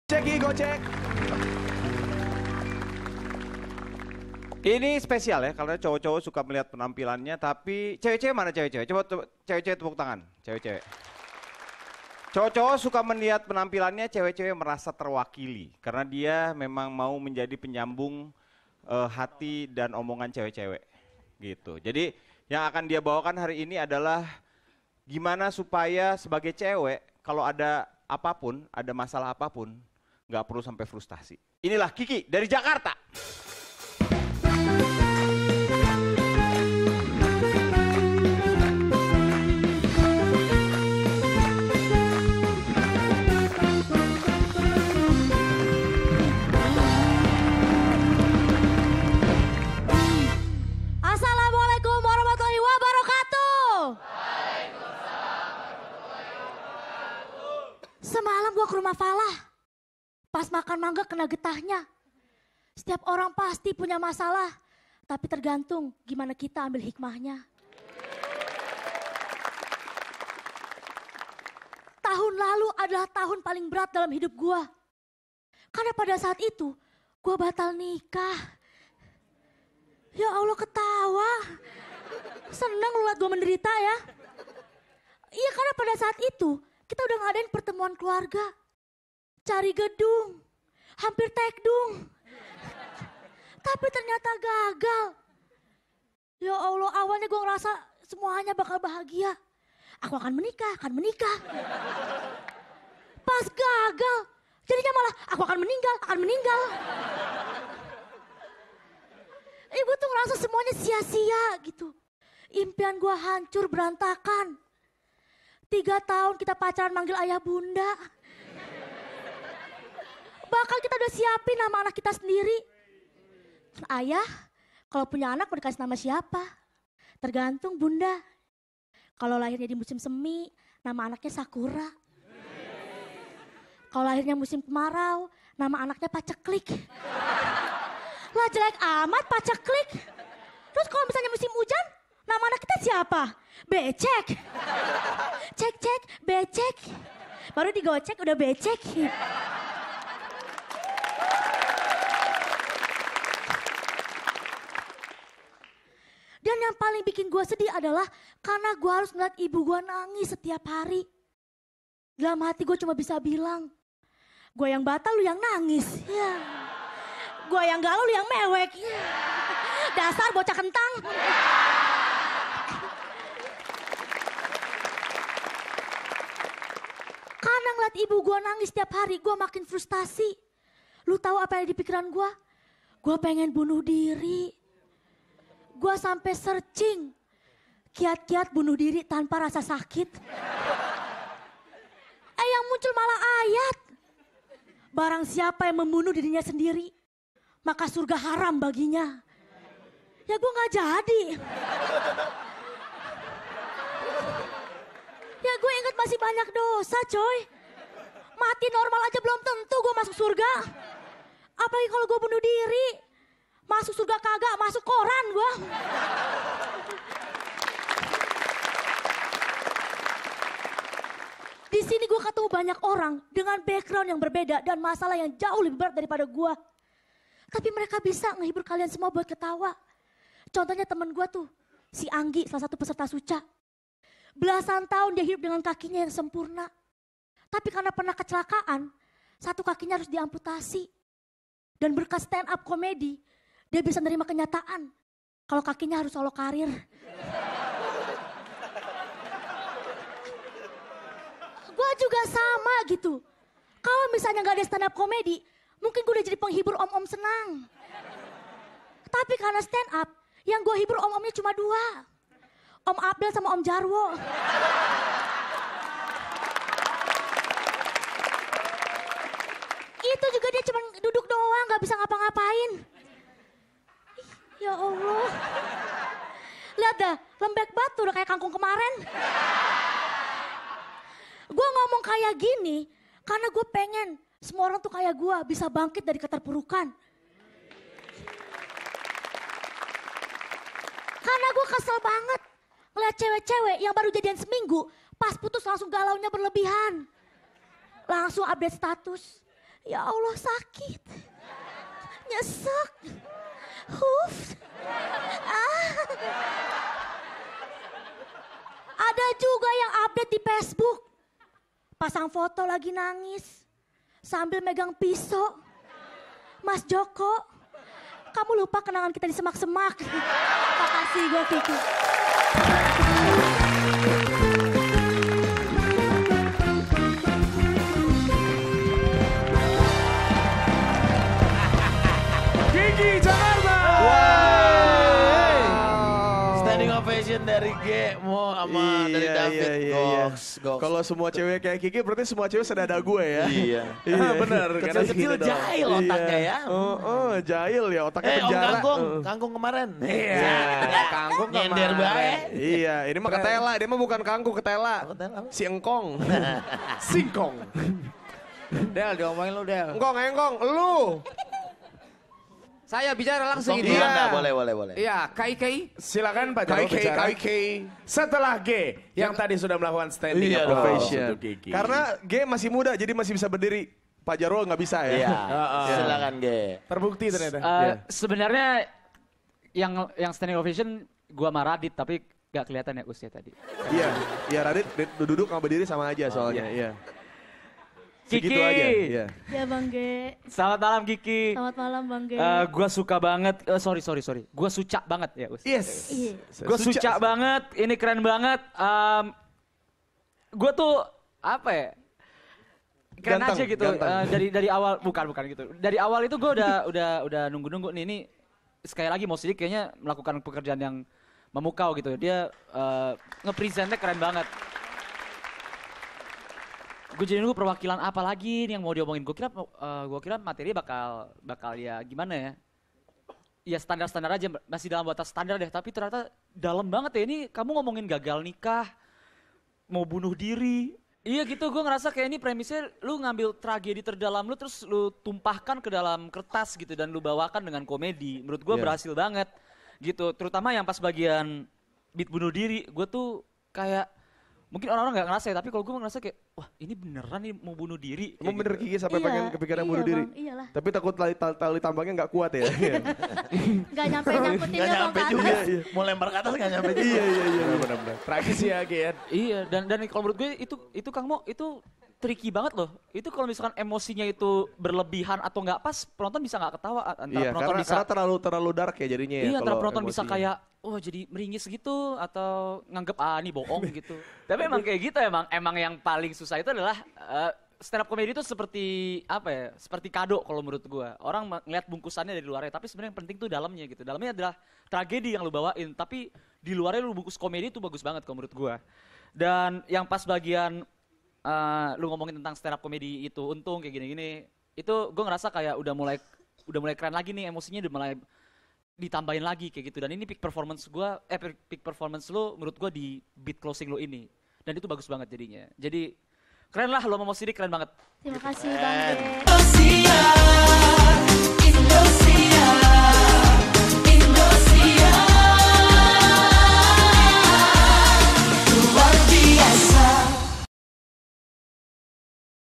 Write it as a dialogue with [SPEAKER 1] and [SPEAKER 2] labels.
[SPEAKER 1] Ceki Gocek. Ini spesial ya, karena cowok-cowok suka melihat penampilannya, tapi cewek-cewek mana cewek-cewek? Coba cewek-cewek tepuk tangan, cewek-cewek. Cowok-cowok suka melihat penampilannya, cewek-cewek merasa terwakili. Karena dia memang mau menjadi penyambung hati dan omongan cewek-cewek. Gitu. Jadi yang akan dia bawakan hari ini adalah gimana supaya sebagai cewek, kalau ada apapun, ada masalah apapun, nggak perlu sampai frustasi. Inilah Kiki dari Jakarta.
[SPEAKER 2] Assalamualaikum warahmatullahi wabarakatuh. Semalam gua ke rumah Falah. Pas makan mangga kena getahnya. Setiap orang pasti punya masalah, tapi tergantung gimana kita ambil hikmahnya. Tahun lalu adalah tahun paling berat dalam hidup gua. Karena pada saat itu gua batal nikah. Ya Allah, ketawa. Seneng lu liat gua menderita ya. Iya, karena pada saat itu kita udah ngadain pertemuan keluarga. Cari gedung, hampir tekdung. Tapi ternyata gagal. Ya Allah, awalnya gue ngerasa semuanya bakal bahagia. Aku akan menikah, Pas gagal, jadinya malah aku akan meninggal. Gue tuh ngerasa semuanya sia-sia gitu. Impian gue hancur berantakan. 3 tahun kita pacaran manggil ayah bunda. Bakal kita udah siapin nama anak kita sendiri. Ayah, kalau punya anak mau dikasih nama siapa? Tergantung bunda. Kalau lahirnya di musim semi, nama anaknya Sakura. Kalau lahirnya musim kemarau, nama anaknya Paceklik. Lah jelek amat Paceklik. Terus kalau misalnya musim hujan, nama anak kita siapa? Becek. Cek, becek. Baru digocek udah becek. Dan yang paling bikin gue sedih adalah karena gue harus ngeliat ibu gue nangis setiap hari. Dalam hati gue cuma bisa bilang, gue yang batal lu yang nangis. Ya. Gue yang galau lu yang mewek. Ya. Dasar bocah kentang. Karena ngeliat ibu gue nangis setiap hari, gue makin frustasi. Lu tahu apa yang di pikiran gue? Gue pengen bunuh diri. Gue sampai searching kiat-kiat bunuh diri tanpa rasa sakit. Yang muncul malah ayat. Barang siapa yang membunuh dirinya sendiri, maka surga haram baginya. Ya gue gak jadi. Ya gue ingat masih banyak dosa coy. Mati normal aja belum tentu gue masuk surga. Apalagi kalau gue bunuh diri. Masuk surga kagak, masuk koran gue. Di sini gue ketemu banyak orang dengan background yang berbeda dan masalah yang jauh lebih berat daripada gue. Tapi mereka bisa ngehibur kalian semua buat ketawa. Contohnya temen gue tuh, si Anggi, salah satu peserta Suca. Belasan tahun dia hidup dengan kakinya yang sempurna. Tapi karena pernah kecelakaan, satu kakinya harus diamputasi. Dan berkat stand up komedi, dia bisa menerima kenyataan kalau kakinya harus solo karir. Gue juga sama gitu. Kalau misalnya gak ada stand up komedi, mungkin gue udah jadi penghibur om-om senang. Tapi karena stand up, yang gue hibur om-omnya cuma 2. Om Abdel sama Om Jarwo. Itu juga dia cuma duduk doang, gak bisa ngapa-ngapain. Ya Allah. Lihat dah, lembek batu udah kayak kangkung kemarin. Gue ngomong kayak gini karena gue pengen semua orang tuh kayak gue bisa bangkit dari keterpurukan. Karena gue kesel banget ngeliat cewek-cewek yang baru jadian seminggu, pas putus langsung galaunya berlebihan. Langsung update status. Ya Allah sakit. Nyesek. Ada juga yang update di Facebook. Pasang foto lagi nangis. Sambil megang pisau. Mas Joko, kamu lupa kenangan kita di semak-semak. Makasih gue Kiki.
[SPEAKER 3] Kiki Jakarta.
[SPEAKER 4] Standing ovation dari Gemo sama dari David. Goks.
[SPEAKER 3] Kalau semua cewek kayak Kiki berarti semua cewek sedada gue ya.
[SPEAKER 4] Iya.
[SPEAKER 3] Benar.
[SPEAKER 4] Kecil-kecil jahil otaknya ya.
[SPEAKER 3] Jahil ya otaknya
[SPEAKER 4] Om
[SPEAKER 3] penjara.
[SPEAKER 4] Kangkung kemarin.
[SPEAKER 3] Iya.
[SPEAKER 4] Kangkung nyender bae.
[SPEAKER 3] Iya, ini mah ketela, dia mah bukan kangkung, ketela. Si engkong. Singkong.
[SPEAKER 4] Del, diomongin lu Del.
[SPEAKER 3] Engkong, lu.
[SPEAKER 5] Saya bicara langsung ini.
[SPEAKER 4] Iya, boleh.
[SPEAKER 5] Iya, KI.
[SPEAKER 3] Silakan Pak Jarwo bicara. Setelah G yang tadi sudah melakukan standing
[SPEAKER 4] Iya
[SPEAKER 3] ovation.
[SPEAKER 4] dong. Kiki.
[SPEAKER 3] Karena G masih muda jadi masih bisa berdiri. Pak Jarwo nggak bisa ya.
[SPEAKER 4] Iya. Silakan G.
[SPEAKER 3] Terbukti ternyata.
[SPEAKER 6] Sebenarnya yang standing ovation gua sama Radit tapi gak kelihatan ya usia tadi.
[SPEAKER 3] Iya Radit duduk sama berdiri sama aja soalnya. Iya.
[SPEAKER 6] Kiki.
[SPEAKER 3] Segitu aja. Iya.
[SPEAKER 2] Ya Bang Ge.
[SPEAKER 6] Selamat malam Kiki.
[SPEAKER 2] Selamat malam Bang Ge.
[SPEAKER 6] Gua suka banget, sorry. Gua suca banget ya Us.
[SPEAKER 3] Yes.
[SPEAKER 2] Iya.
[SPEAKER 6] Gua suca banget, ini keren banget. Gua tuh apa ya? Keren
[SPEAKER 3] Ganteng,
[SPEAKER 6] aja gitu. Dari awal bukan gitu. Dari awal itu gua udah nunggu nih. Ini sekali lagi Mo Sidik kayaknya melakukan pekerjaan yang memukau gitu. Dia nge-presentnya keren banget. Gue jadi nunggu perwakilan apa lagi nih yang mau diomongin. Gue kira materi bakal ya gimana ya. Ya standar aja, masih dalam batas standar deh. Tapi ternyata dalam banget ya, ini kamu ngomongin gagal nikah, mau bunuh diri. Iya gitu, gue ngerasa kayak ini premisnya lu ngambil tragedi terdalam lu terus lu tumpahkan ke dalam kertas gitu. Dan lu bawakan dengan komedi. Menurut gue berhasil banget gitu. Terutama yang pas bagian beat bunuh diri, gue tuh kayak mungkin orang-orang gak ngerasa ya, tapi kalau gue ngerasa kayak, wah ini beneran nih mau bunuh diri.
[SPEAKER 3] Emang bener
[SPEAKER 6] gitu.
[SPEAKER 3] Kiki sampai pengen kepikiran bunuh diri?
[SPEAKER 2] Bang, iyalah.
[SPEAKER 3] Tapi takut tali tambangnya nggak kuat ya?
[SPEAKER 2] Gak nyampe nyangkutin
[SPEAKER 4] Gak
[SPEAKER 2] dia
[SPEAKER 4] nyampe
[SPEAKER 2] Bang
[SPEAKER 4] juga.
[SPEAKER 2] Katas.
[SPEAKER 4] Mau lempar ke atas gak nyampe juga.
[SPEAKER 3] Iya. Benar-benar. Tragis ya Kian.
[SPEAKER 6] Iya, dan kalau menurut gue itu Kang Mo, itu tricky banget loh. Itu kalau misalkan emosinya itu berlebihan atau nggak pas, penonton bisa nggak ketawa.
[SPEAKER 3] Iya, karena terlalu dark ya jadinya ya.
[SPEAKER 6] Iya, antara
[SPEAKER 3] kalau
[SPEAKER 6] penonton bisa
[SPEAKER 3] emosinya.
[SPEAKER 6] kayak, oh jadi meringis gitu atau nganggep ini bohong gitu. Tapi emang kayak gitu emang yang paling susah itu adalah stand up comedy itu seperti apa ya? Seperti kado kalau menurut gue. Orang ngeliat bungkusannya dari luarnya, tapi sebenarnya yang penting tuh dalamnya gitu. Dalamnya adalah tragedi yang lu bawain, tapi di luarnya lu bungkus komedi itu bagus banget kalau menurut gue. Dan yang pas bagian lu ngomongin tentang stand up comedy itu untung kayak gini-gini, itu gue ngerasa kayak udah mulai keren lagi nih, emosinya udah mulai ditambahin lagi kayak gitu. Dan ini peak performance lu menurut gue di beat closing lu ini, dan itu bagus banget jadinya. Jadi keren lah, lo sama Mo Sidik keren banget.
[SPEAKER 2] Terima kasih Bang Ge.